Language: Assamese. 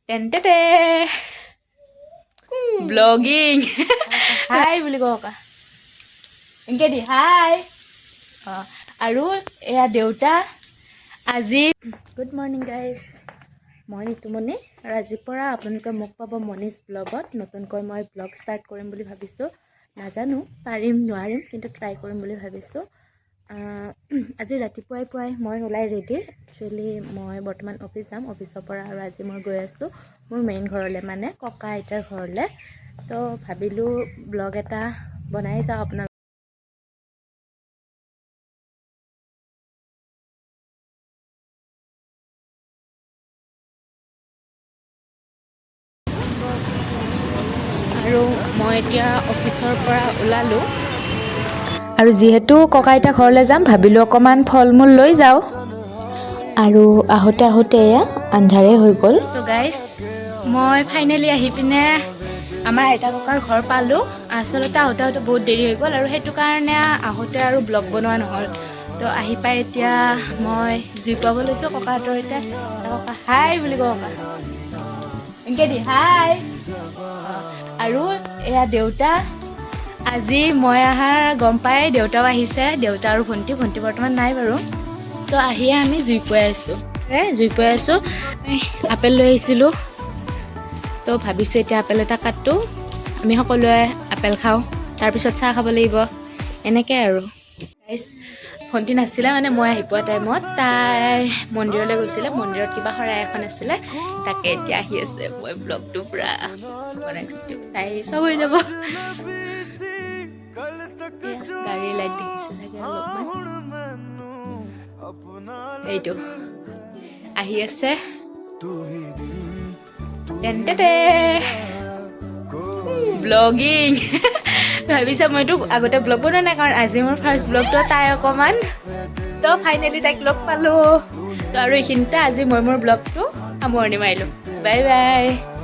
টেণ্টেটে ব্লগিং হাই বুলি কওঁ কা এনেকৈ দি হাই অঁ আৰু এয়া দেউতা আজি গুড মৰ্ণিং গাইজ মই নিতুমণি আৰু আজিৰ পৰা আপোনালোকে মোক পাব মনীষ ব্লগত নতুনকৈ মই ব্লগ ষ্টাৰ্ট কৰিম বুলি ভাবিছোঁ নাজানো পাৰিম নোৱাৰিম কিন্তু ট্ৰাই কৰিম বুলি ভাবিছোঁ আজি ৰাতিপুৱাই পুৱাই মই ওলাই ৰেডি একচুৱেলি মই বৰ্তমান অফিচ যাম অফিচৰ পৰা আৰু আজি মই গৈ আছোঁ মোৰ মেইন ঘৰলৈ মানে ককা আইতাৰ ঘৰলৈ তো ভাবিলোঁ ব্লগ এটা বনাই যাওঁ আপোনালোক আৰু মই এতিয়া অফিচৰ পৰা ওলালোঁ আৰু যিহেতু ককা আইতা ঘৰলৈ যাম ভাবিলোঁ অকণমান ফল মূল লৈ যাওঁ আৰু আহোঁতে আহোঁতে এয়া আন্ধাৰে হৈ গ'ল তো গাইজ মই ফাইনেলি আহি পিনে আমাৰ আইতা ককাৰ ঘৰ পালোঁ আচলতে আহোঁতে আহোঁতে বহুত দেৰি হৈ গ'ল আৰু সেইটো কাৰণে আহোঁতে আৰু ব্লগ বনোৱা নহ'ল তো আহি পাই এতিয়া মই জুই পাব লৈছোঁ ককাহঁতৰ এতিয়া ককা হাই বুলি কওঁ ককা এনেকৈ দি হাই আৰু এয়া দেউতা আজি মই অহাৰ গম পাই দেউতাও আহিছে দেউতা আৰু ভণ্টি বৰ্তমান নাই বাৰু তো আহিয়ে আমি জুই পুৱাই আছোঁ আপেল লৈ আহিছিলোঁ তো ভাবিছোঁ এতিয়া আপেল এটা কাটোঁ আমি সকলোৱে আপেল খাওঁ তাৰপিছত চাহ খাব লাগিব এনেকৈ আৰু ভণ্টি নাছিলে মানে মই আহি পোৱা টাইমত তাই মন্দিৰলৈ গৈছিলে মন্দিৰত কিবা শৰাই এখন আছিলে তাকে এতিয়া আহি আছে মই ব্লগটো পূৰা বনাই থাকিম তাই চব হৈ যাব গাড়ীৰ লাইট দেখিছে চাগে অলপমান এইটো আহি আছে টেণ্টেটে ব্লগিং ভাবিছা মইতো আগতে ব্লগ বনোৱা নাই কাৰণ আজি মোৰ ফাৰ্ষ্ট ব্লগটো তাই অকণমান তো ফাইনেলি তাইক লগ পালোঁ তো আৰু এইখিনিতে আজি মই মোৰ ব্লগটো সামৰণি মাৰিলোঁ বাই বাই